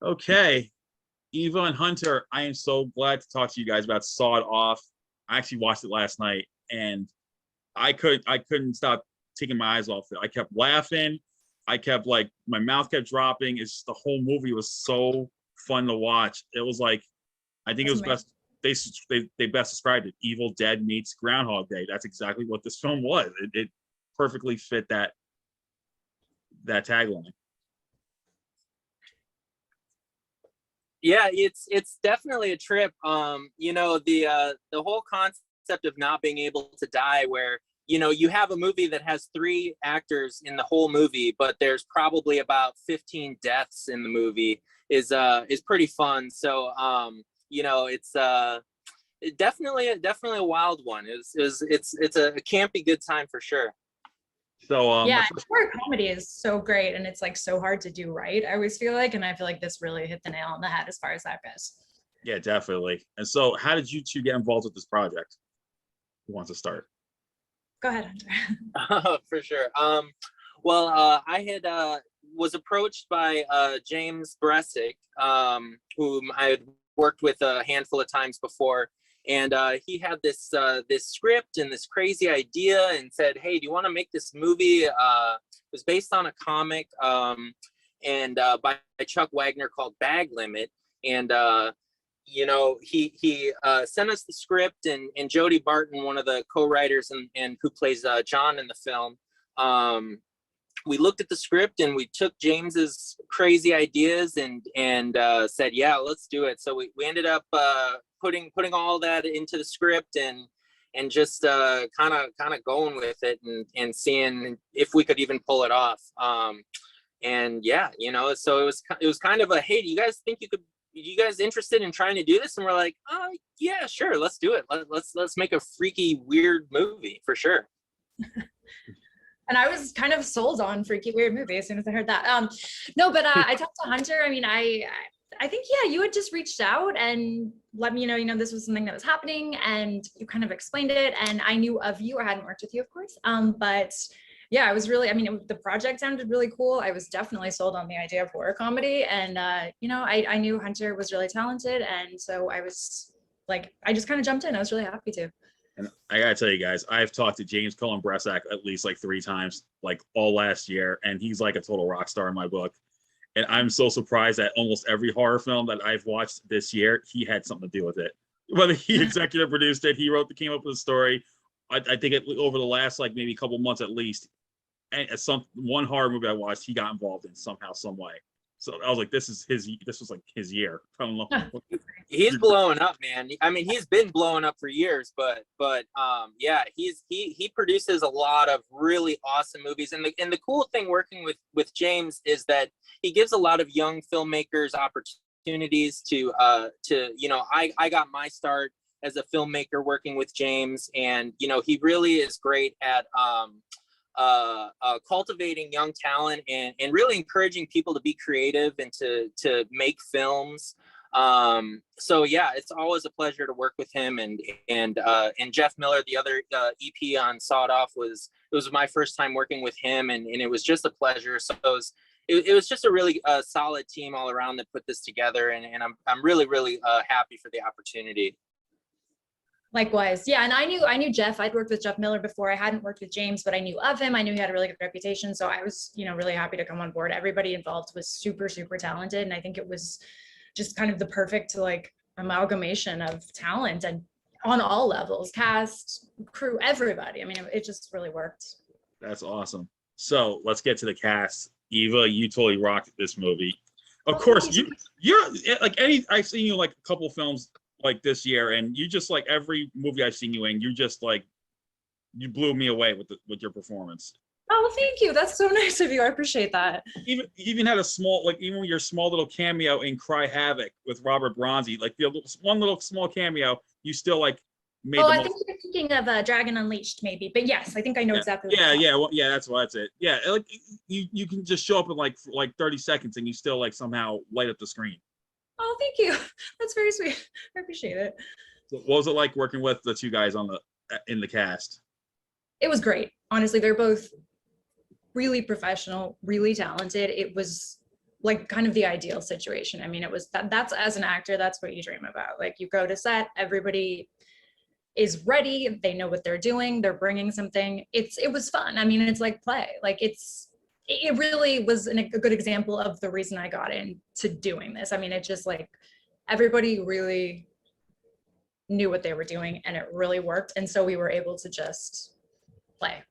Okay, Eva and Hunter, I am so glad to talk to you guys about Sawed Off. I actually watched it last night, and I couldn't stop taking my eyes off it. I kept laughing. I kept like my mouth kept dropping. It's just the whole movie was so fun to watch. It was like I think it That's was amazing. best. They best described it. Evil Dead meets Groundhog Day. That's exactly what this film was. It perfectly fit that tagline. Yeah, it's definitely a trip. The whole concept of not being able to die, where you have a movie that has three actors in the whole movie, but there's probably about 15 deaths in the movie is pretty fun. So it's definitely a wild one. It's a campy good time for sure. So Yeah, horror comedy is so great, and it's like so hard to do right. I always feel like, and I feel like this really hit the nail on the head as far as that goes. yeah, definitely. And so, how did you two get involved with this project? Who wants to start? Go ahead, Hunter. For sure. I had was approached by James Bresic, whom I had worked with a handful of times before, and he had this script and this crazy idea, and said, "Hey, do you want to make this movie?" It was based on a comic, and by Chuck Wagner called Bag Limit, and he sent us the script, and Jody Barton, one of the co-writers and who plays John in the film, we looked at the script and we took James's crazy ideas and said, yeah, let's do it. So we ended up putting all that into the script and just kind of going with it and seeing if we could even pull it off. And yeah, so it was kind of a, hey, do you guys think you guys interested in trying to do this? And we're like, yeah, sure, let's do it. Let's make a freaky, weird movie for sure. And I was kind of sold on freaky weird movie as soon as I heard that. No, but I talked to Hunter. I mean, I think, yeah, you had just reached out and let me know, this was something that was happening, and you kind of explained it. And I knew of you. I hadn't worked with you, of course. But yeah, I was really, the project sounded really cool. I was definitely sold on the idea of horror comedy. And, I knew Hunter was really talented. And so I was like, I just kind of jumped in. I was really happy to. And I gotta tell you guys, I've talked to James Cullen Bresak at least like 3 times, like all last year, and he's like a total rock star in my book. And I'm so surprised that almost every horror film that I've watched this year, he had something to do with it. Whether he executive produced it, he came up with the story. I think over the last like maybe couple months at least, and one horror movie I watched, he got involved in somehow, some way. So I was like, this was like his year. I don't know. He's blowing up, man. I mean, he's been blowing up for years, but yeah, he produces a lot of really awesome movies. And the cool thing working with James is that he gives a lot of young filmmakers opportunities to I got my start as a filmmaker working with James, and he really is great at cultivating young talent and really encouraging people to be creative and to make films. So yeah, it's always a pleasure to work with him, and Jeff Miller, the other EP on Sawed Off, was my first time working with him, and it was just a pleasure. So it was just a really solid team all around that put this together, and I'm really happy for the opportunity. Likewise. Yeah. And I knew Jeff. I'd worked with Jeff Miller before. I hadn't worked with James, but I knew of him. I knew he had a really good reputation. So I was, really happy to come on board. Everybody involved was super, super talented. And I think it was just kind of the perfect like amalgamation of talent and on all levels, cast, crew, everybody. I mean, it just really worked. That's awesome. So let's get to the cast. Eva, you totally rocked this movie. Of Oh, course, you're like I've seen you like a couple of films like this year, and you just like every movie I've seen you in, you just like you blew me away with your performance. Oh, thank you. That's so nice of you. I appreciate that. You even had a small, like even your small little cameo in Cry Havoc with Robert Bronzi, like the one little small cameo, you still like made. Oh, I think you're thinking of Dragon Unleashed, maybe. But yes, I think I know exactly. Yeah, that's it. Yeah, like you can just show up in like 30 seconds, and you still like somehow light up the screen. Oh, thank you. That's very sweet. I appreciate it. So what was it like working with the two guys in the cast? It was great. Honestly, they're both really professional, really talented. It was like kind of the ideal situation. I mean, it was that's as an actor, that's what you dream about. Like you go to set, everybody is ready, they know what they're doing, they're bringing something. It was fun. I mean, it's like play. Like it really was a good example of the reason I got into doing this. I mean, it just like everybody really knew what they were doing and it really worked. And so we were able to just play.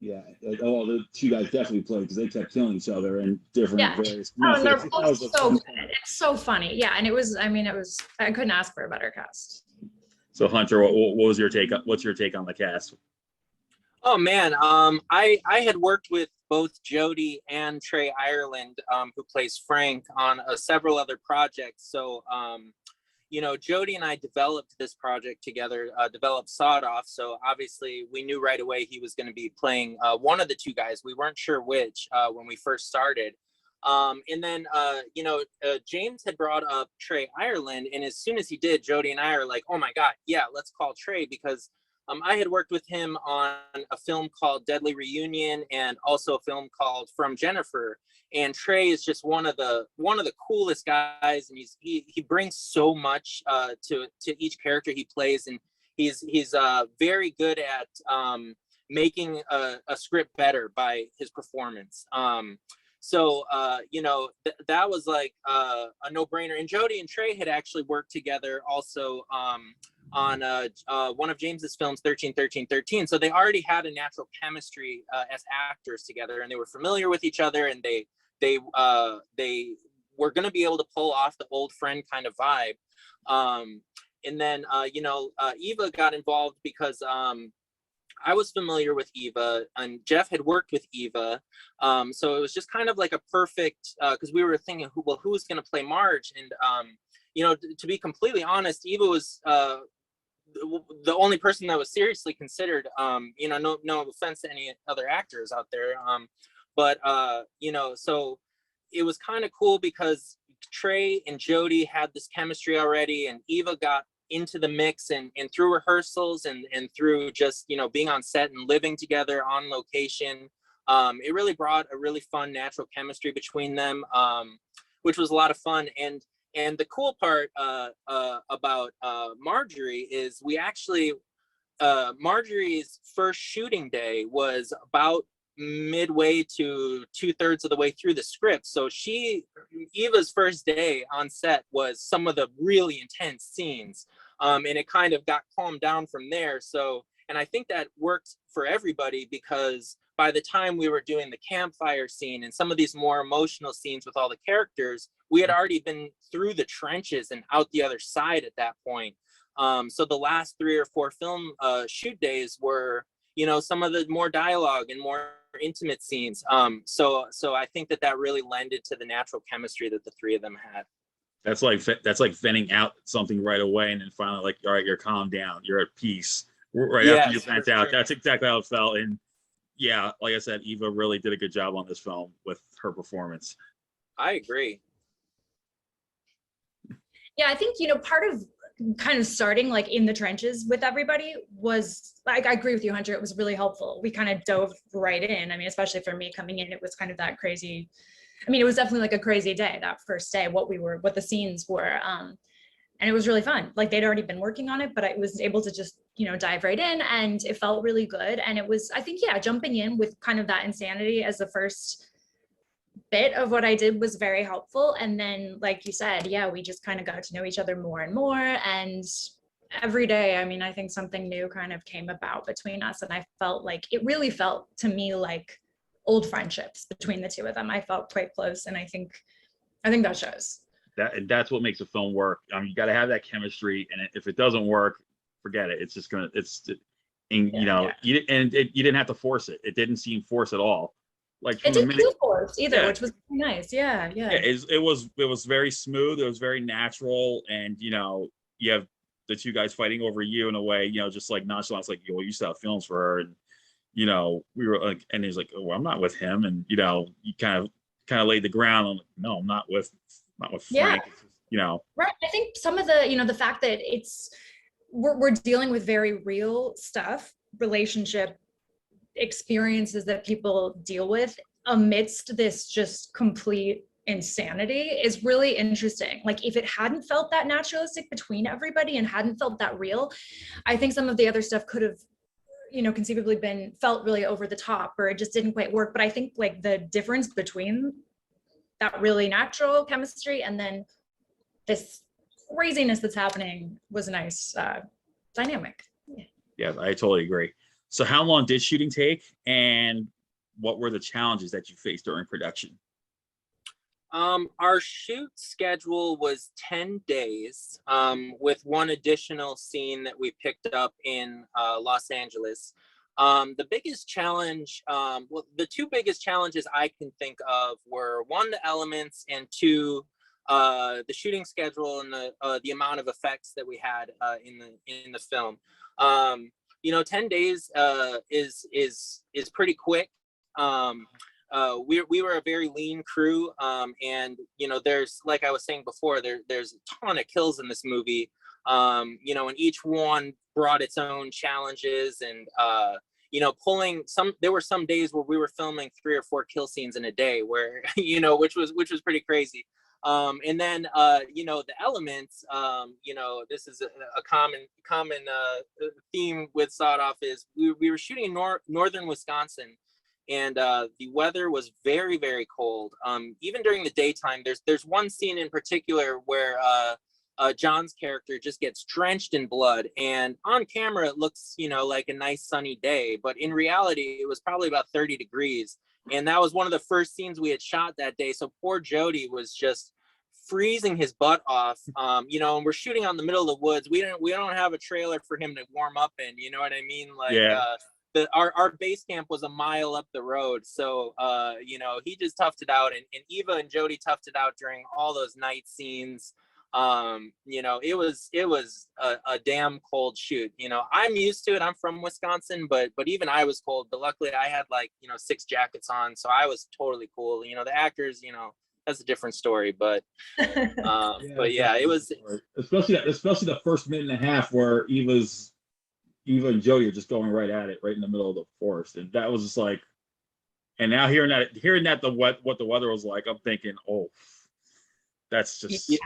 Yeah, oh, the two guys definitely played because they kept killing each other in different various Oh, and they're methods. both so good. It's so funny. Yeah, and it was, I mean, I couldn't ask for a better cast. So Hunter, what was your take? What's your take on the cast? Oh man, I had worked with both Jody and Trey Ireland, who plays Frank, on several other projects. So you know, Jody and I developed this project together, developed Sawed Off. So obviously we knew right away he was going to be playing one of the two guys. We weren't sure which when we first started. And then, you know, James had brought up Trey Ireland. And as soon as he did, Jody and I are like, oh my God, yeah, let's call Trey, because I had worked with him on a film called Deadly Reunion and also a film called From Jennifer. And Trey is just one of the coolest guys, and he brings so much to each character he plays, and he's very good at making a script better by his performance. So you know, that was like a no-brainer. And Jody and Trey had actually worked together also on one of James's films, 13-13-13. So they already had a natural chemistry as actors together, and they were familiar with each other, and they were going to be able to pull off the old friend kind of vibe. And then, you know, Eva got involved because I was familiar with Eva and Jeff had worked with Eva. So it was just kind of like a perfect, because we were thinking, who's going to play Marge? And, you know, to be completely honest, Eva was the only person that was seriously considered. You know, no offense to any other actors out there. But, you know, so it was kind of cool because Trey and Jody had this chemistry already, and Eva got into the mix, and through rehearsals and through just, you know, being on set and living together on location, it really brought a really fun natural chemistry between them, which was a lot of fun. And the cool part about Marjorie is we actually, Marjorie's first shooting day was about midway to 2/3 of the way through the script. So Eva's first day on set was some of the really intense scenes. And it kind of got calmed down from there. So, and I think that worked for everybody, because by the time we were doing the campfire scene and some of these more emotional scenes with all the characters, we had already been through the trenches and out the other side at that point. So the last 3 or 4 film shoot days were, you know, some of the more dialogue and more intimate scenes. So I think that really lended to the natural chemistry that the three of them had. That's like venting out something right away, and then finally, like, all right, you're calmed down, you're at peace right after you vent out. That's exactly how it felt. And yeah, like I said, Eva really did a good job on this film with her performance. I agree. Yeah, I think, you know, part of kind of starting like in the trenches with everybody was, like, I agree with you, Hunter, it was really helpful. We kind of dove right in. I mean, especially for me coming in, it was kind of that crazy. I mean, it was definitely like a crazy day, that first day, what the scenes were. And it was really fun. Like, they'd already been working on it, but I was able to just, you know, dive right in, and it felt really good. And it was, I think, yeah, jumping in with kind of that insanity as the first bit of what I did was very helpful. And then, like you said, yeah, we just kind of got to know each other more and more. And every day, I mean, I think something new kind of came about between us. And I felt like, it really felt to me like old friendships between the two of them. I felt quite close. And I think that shows. That's what makes a film work. You got to have that chemistry. And if it doesn't work, forget it. It's just going to, you know, you didn't have to force it. It didn't seem forced at all. Like, it didn't feel forced either, which was nice. Yeah. It was very smooth. It was very natural, and, you know, you have the two guys fighting over you in a way, you know, just like nonchalant. It's like, well, you used to have films for her, and, you know, we were like, and he's like, oh, well, I'm not with him, and, you know, you kind of laid the ground. I'm like, no, I'm not with Frank. Yeah. You know, right. I think some of the, you know, the fact that we're dealing with very real stuff, relationship experiences that people deal with amidst this just complete insanity is really interesting. Like if it hadn't felt that naturalistic between everybody and hadn't felt that real, I think some of the other stuff could have, you know, conceivably felt really over the top, or it just didn't quite work. But I think like the difference between that really natural chemistry and then this craziness that's happening was a nice dynamic. Yeah, I totally agree. So how long did shooting take, and what were the challenges that you faced during production? Our shoot schedule was 10 days, with one additional scene that we picked up in Los Angeles. The biggest challenge, well, the two biggest challenges I can think of were, one, the elements, and two, the shooting schedule and the amount of effects that we had in the film. You know, 10 days is pretty quick. We were a very lean crew, and you know, there's, like I was saying before, there's a ton of kills in this movie, you know, and each one brought its own challenges, and you know, there were some days where we were filming 3 or 4 kill scenes in a day, where you know, which was pretty crazy. And then you know, the elements, you know, this is a common theme with Sawed Off, is we were shooting in northern Wisconsin. And the weather was very, very cold. Even during the daytime, there's one scene in particular where John's character just gets drenched in blood, and on camera it looks, you know, like a nice sunny day, but in reality it was probably about 30 degrees. And that was one of the first scenes we had shot that day. So poor Jody was just freezing his butt off. You know, and we're shooting on the middle of the woods. We don't have a trailer for him to warm up in. You know what I mean? Like, Yeah. Our base camp was a mile up the road, so you know, he just toughed it out, and Eva and Jody toughed it out during all those night scenes. You know, it was a damn cold shoot. You know, I'm used to it. I'm from Wisconsin, but even I was cold. But luckily, I had, like, you know, 6 jackets on, so I was totally cool. You know, the actors, you know, that's a different story. But but yeah, it was especially the first minute and a half where Eva and Jody are just going right at it, right in the middle of the forest, and that was just like. And now hearing that what the weather was like, I'm thinking, oh, that's just. Yeah.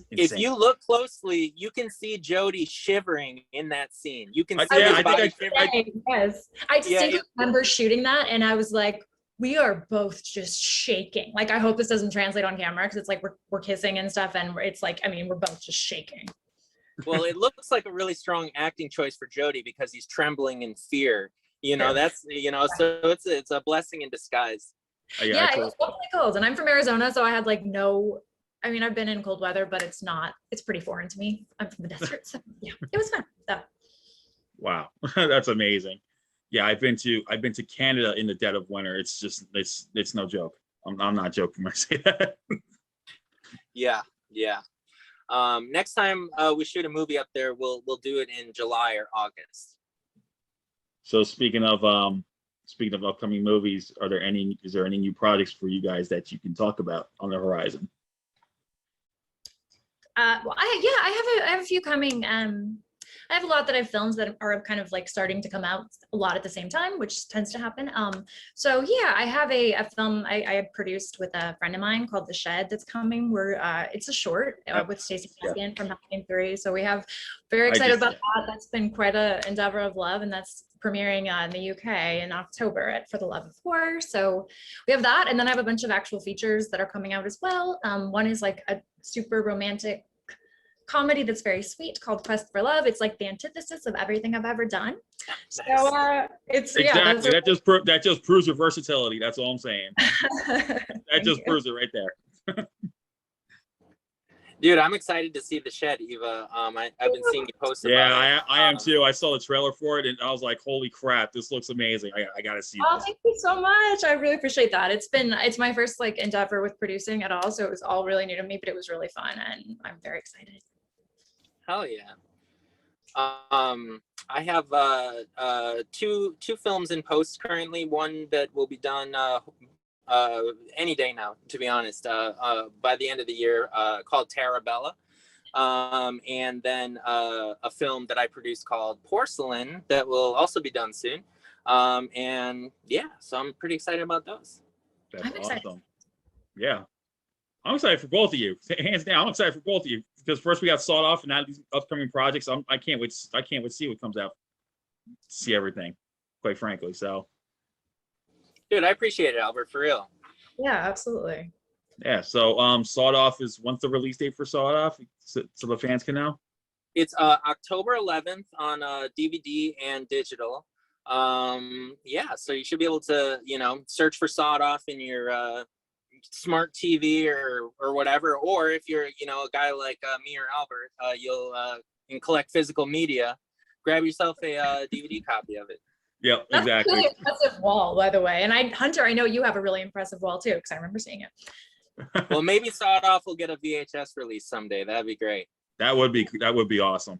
Insane. If you look closely, you can see Jody shivering in that scene. You can see his body shivering. Yes, I distinctly remember shooting that, and I was like, we are both just shaking. Like, I hope this doesn't translate on camera, because it's like we're kissing and stuff, and it's like, I mean, we're both just shaking. Well, it looks like a really strong acting choice for Jody, because he's trembling in fear. You know, that's, you know, so it's a blessing in disguise. Yeah, it was definitely cold, and I'm from Arizona, so I had like no. I mean, I've been in cold weather, but it's pretty foreign to me. I'm from the desert, so yeah, it was fun. So. Wow, that's amazing. Yeah, I've been to Canada in the dead of winter. It's just it's no joke. I'm not joking when I say that. Yeah. Next time we shoot a movie up there, we'll do it in July or August. So speaking of upcoming movies, is there any new projects for you guys that you can talk about on the horizon? Well, I have a few coming. I have a lot that I've filmed that are kind of like starting to come out a lot at the same time, which tends to happen. So yeah, I have a film I produced with a friend of mine called The Shed that's coming. It's a short with Stacey Caspian from Halloween 3. So we have very excited about that. That's been quite an endeavor of love, and that's premiering in the UK in October at For the Love of Horror. So we have that, and then I have a bunch of actual features that are coming out as well. One is like a super romantic comedy that's very sweet called Quest for Love. It's like the antithesis of everything I've ever done. So it's exactly that just proves your versatility. That's all I'm saying. That just proves it right there. Dude, I'm excited to see The Shed, Eva. I've been seeing you post about it. Yeah, I am too. I saw the trailer for it and I was like, holy crap, this looks amazing. I gotta see this. Thank you so much. I really appreciate that. It's my first like endeavor with producing at all, so it was all really new to me, but it was really fun and I'm very excited. Hell yeah. I have two films in post currently. One that will be done any day now, to be honest, by the end of the year, called Tarabella. And then a film that I produced called Porcelain that will also be done soon. And yeah, so I'm pretty excited about those. That's awesome. Yeah. I'm excited for both of you. Hands down, I'm excited for both of you because first we got Sawed Off, and now these upcoming projects. I can't wait. I can't wait to see what comes out. See everything, quite frankly. So, Dude, I appreciate it, Albert, for real. Yeah, absolutely. yeah. So, Sawed Off is when's the release date for Sawed Off, so the fans can know. It's October 11th on DVD and digital. Yeah, so you should be able to, you know, search for Sawed Off in your smart TV or whatever. Or if you're, you know, a guy like me or Albert, you'll can collect physical media. Grab yourself a DVD copy of it. Yeah, That's exactly. a really impressive wall, by the way. And Hunter, I know you have a really impressive wall too, because I remember seeing it. Well, maybe Sawed Off will get a VHS release someday. That'd be great. That would be awesome.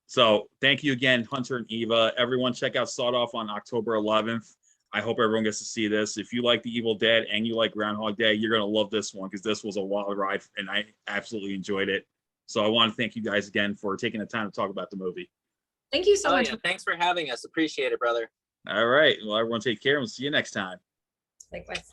So thank you again, Hunter and Eva. Everyone check out Sawed Off on October 11th. I hope everyone gets to see this. If you like The Evil Dead and you like Groundhog Day, you're going to love this one because this was a wild ride and I absolutely enjoyed it. So I want to thank you guys again for taking the time to talk about the movie. Thank you so much. Yeah, thanks for having us. Appreciate it, brother. All right. Well, everyone take care and we'll see you next time. Likewise.